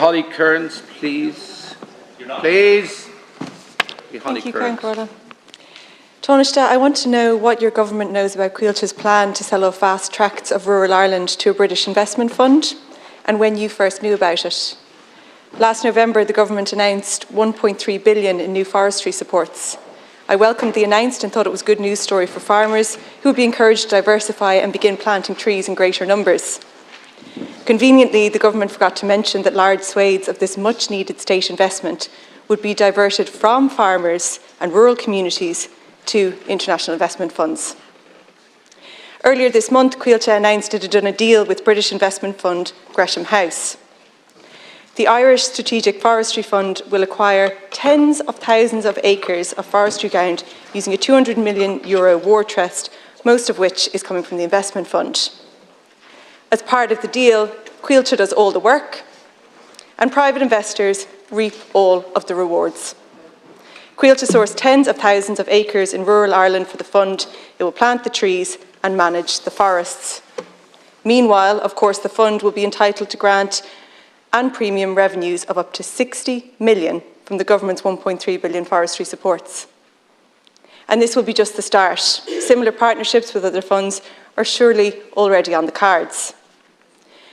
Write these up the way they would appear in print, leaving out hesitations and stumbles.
Holly Cairns, please. Please. Thank you, Coillte. Taoiseach, I want to know what your government knows about Coiltte's plan to sell off vast tracts of rural Ireland to a British investment fund, and when you first knew about it. Last November, the government announced 1.3 billion in new forestry supports. I welcomed the announcement and thought it was a good news story for farmers who would be encouraged to diversify and begin planting trees in greater numbers. Conveniently, the government forgot to mention that large swathes of this much-needed state investment would be diverted from farmers and rural communities to international investment funds. Earlier this month, Coillte announced it had done a deal with British investment fund Gresham House. The Irish Strategic Forestry Fund will acquire tens of thousands of acres of forestry ground using a €200 million war chest, most of which is coming from the investment fund. As part of the deal, Coillte does all the work, and private investors reap all of the rewards. Coillte sourced tens of thousands of acres in rural Ireland for the fund. It will plant the trees and manage the forests. Meanwhile, of course, the fund will be entitled to grant and premium revenues of up to 60 million from the government's 1.3 billion forestry supports. And this will be just the start. Similar partnerships with other funds are surely already on the cards.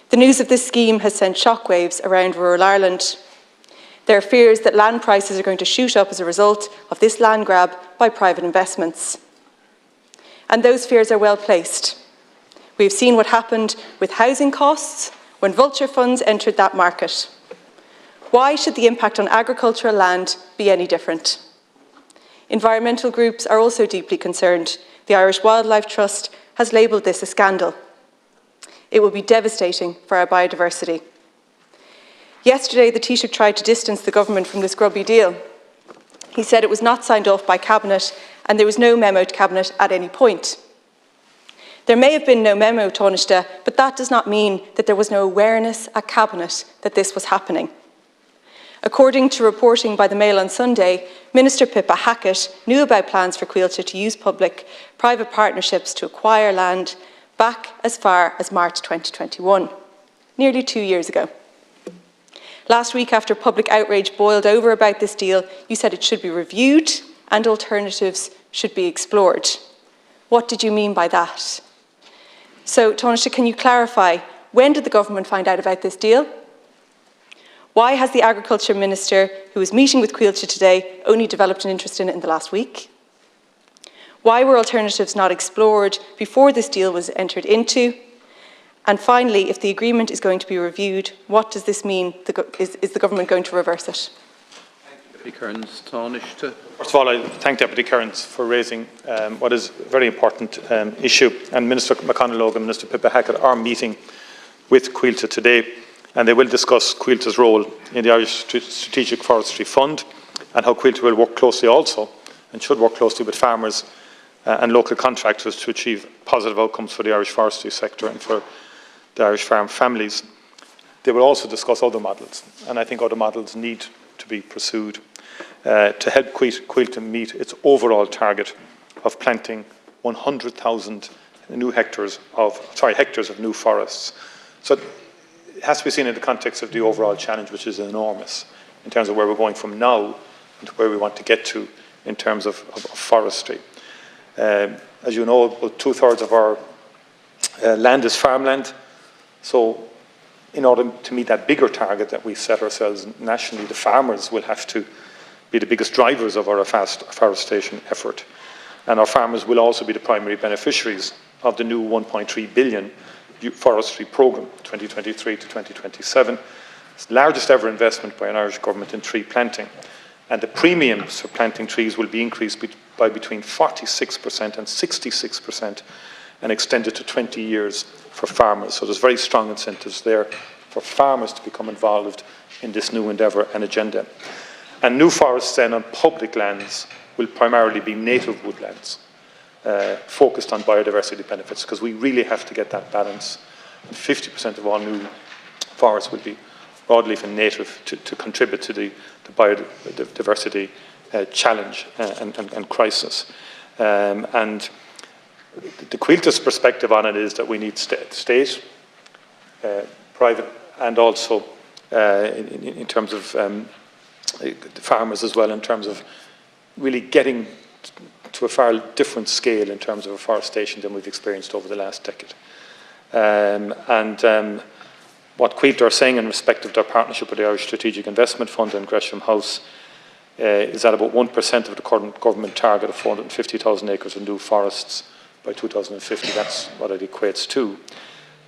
The news of this scheme has sent shockwaves around rural Ireland. There are fears that land prices are going to shoot up as a result of this land grab by private investments. And those fears are well placed. We've seen what happened with housing costs when vulture funds entered that market. Why should the impact on agricultural land be any different? Environmental groups are also deeply concerned. The Irish Wildlife Trust has labelled this a scandal. It will be devastating for our biodiversity. Yesterday, the Taoiseach tried to distance the government from this grubby deal. He said it was not signed off by Cabinet and there was no memo to Cabinet at any point. There may have been no memo, Taoiseach, but that does not mean that there was no awareness at Cabinet that this was happening. According to reporting by the Mail on Sunday, Minister Pippa Hackett knew about plans for Coillte to use public-private partnerships to acquire land back as far as March 2021, nearly 2 years ago. Last week, after public outrage boiled over about this deal, you said it should be reviewed and alternatives should be explored. What did you mean by that? So, Taoiseach, can you clarify, when did the government find out about this deal? Why has the Agriculture Minister, who is meeting with Coillte today, only developed an interest in it in the last week? Why were alternatives not explored before this deal was entered into? And finally, if the agreement is going to be reviewed, what does this mean? Is the government going to reverse it? Deputy Cairns, Taoiseach. First of all, I thank Deputy Cairns for raising what is a very important issue. And Minister McConalogue and Minister Pippa Hackett are meeting with Coillte today, and they will discuss Coiltte's role in the Irish Strategic Forestry Fund and how Coillte will work closely also, and should work closely with farmers and local contractors to achieve positive outcomes for the Irish forestry sector and for the Irish farm families. They will also discuss other models, and I think other models need to be pursued to help Coillte meet its overall target of planting 100,000 new hectares of new forests. So it has to be seen in the context of the overall challenge, which is enormous in terms of where we're going from now and to where we want to get to in terms of forestry. As you know, about 2/3 of our land is farmland. So in order to meet that bigger target that we set ourselves nationally, the farmers will have to be the biggest drivers of our afforestation effort. And our farmers will also be the primary beneficiaries of the new 1.3 billion forestry programme, 2023 to 2027. It's the largest ever investment by an Irish government in tree planting. And the premiums for planting trees will be increased by between 46% and 66% and extended to 20 years for farmers. So there's very strong incentives there for farmers to become involved in this new endeavour and agenda. And new forests then on public lands will primarily be native woodlands, focused on biodiversity benefits, because we really have to get that balance. And 50% of all new forests will be broadleaf and native to contribute to the biodiversity challenge and crisis. And the Coilte's perspective on it is that we need state, private and also in terms of the farmers as well, in terms of really getting to a far different scale in terms of afforestation than we've experienced over the last decade. What Coillte are saying in respect of their partnership with the Irish Strategic Investment Fund and Gresham House is that about 1% of the current government target of 450,000 acres of new forests by 2050. That's what it equates to.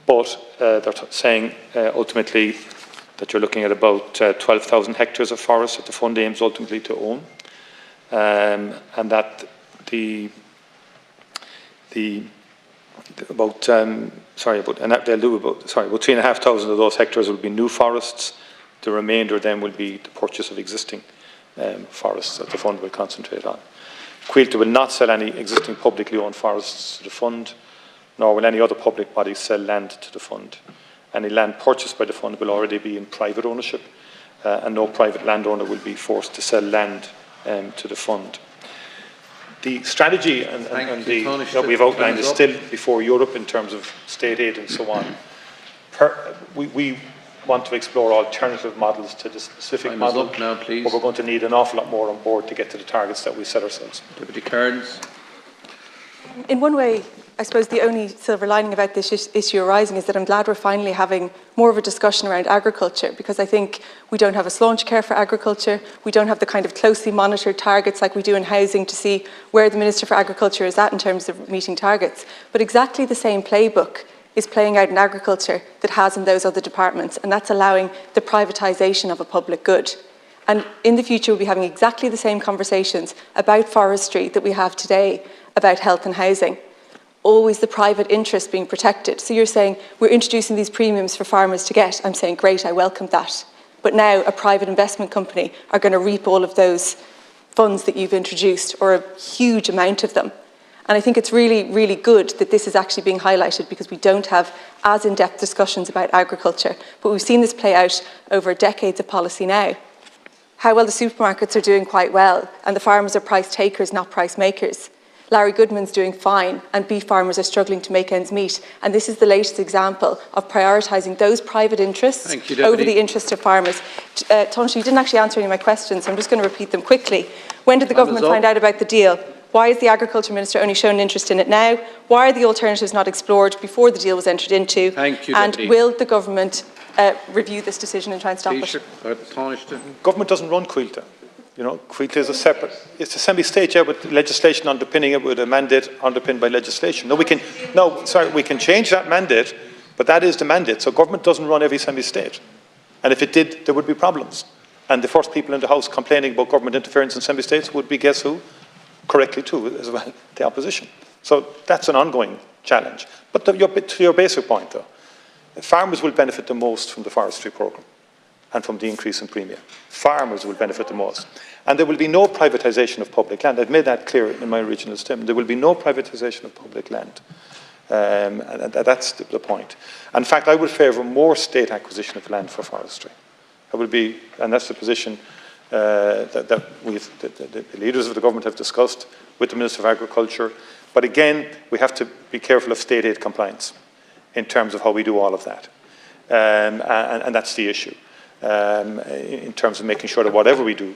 But they're saying ultimately that you're looking at about 12,000 hectares of forest that the fund aims ultimately to own, and that about 3,500 of those hectares will be new forests. The remainder then will be the purchase of existing forests that the fund will concentrate on. Coillte will not sell any existing publicly owned forests to the fund, nor will any other public body sell land to the fund. Any land purchased by the fund will already be in private ownership, and no private landowner will be forced to sell land to the fund. The strategy that we've outlined is still before Europe in terms of state aid and so on. We want to explore alternative models to the specific model, but we're going to need an awful lot more on board to get to the targets that we set ourselves. Deputy Cairns. In one way, I suppose the only silver lining about this issue arising is that I'm glad we're finally having more of a discussion around agriculture, because I think we don't have a sláinte care for agriculture. We don't have the kind of closely monitored targets like we do in housing to see where the Minister for Agriculture is at in terms of meeting targets. But exactly the same playbook is playing out in agriculture that has in those other departments, and that's allowing the privatisation of a public good. And in the future, we'll be having exactly the same conversations about forestry that we have today about health and housing. Always the private interest being protected. So you're saying we're introducing these premiums for farmers to get. I'm saying, great, I welcome that. But now a private investment company are going to reap all of those funds that you've introduced, or a huge amount of them. And I think it's really, really good that this is actually being highlighted, because we don't have as in-depth discussions about agriculture. But we've seen this play out over decades of policy now. How well the supermarkets are doing quite well, and the farmers are price takers, not price makers. Larry Goodman's doing fine, and beef farmers are struggling to make ends meet. And this is the latest example of prioritising those private interests over the interests of farmers. Taoiseach, you didn't actually answer any of my questions, so I'm just going to repeat them quickly. When did the government find out about the deal? Why is the Agriculture Minister only shown interest in it now? Why are the alternatives not explored before the deal was entered into? And will the government review this decision and try and stop it? Government doesn't run Coillte. You know, Coillte is a separate, it's a semi-state, yeah, with legislation underpinning it, with a mandate underpinned by legislation. We can change that mandate, but that is the mandate. So government doesn't run every semi-state. And if it did, there would be problems. And the first people in the House complaining about government interference in semi-states would be, guess who? Correctly too, as well, the opposition. So that's an ongoing challenge. But to your basic point, though, farmers will benefit the most from the forestry programme and from the increase in premium. Farmers will benefit the most. And there will be no privatisation of public land. I've made that clear in my original statement. There will be no privatisation of public land. And that's the point. In fact, I would favour more state acquisition of land for forestry. I would be, and that's the position that the leaders of the government have discussed with the Minister of Agriculture. But again, we have to be careful of state aid compliance in terms of how we do all of that. And that's the issue. In terms of making sure that whatever we do,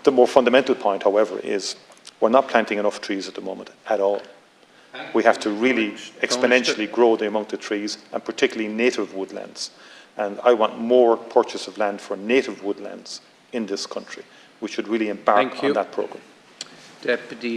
the more fundamental point, however, is we're not planting enough trees at the moment at all. We have to really exponentially grow the amount of trees, and particularly native woodlands. And I want more purchase of land for native woodlands in this country. We should really embark on that programme. Deputy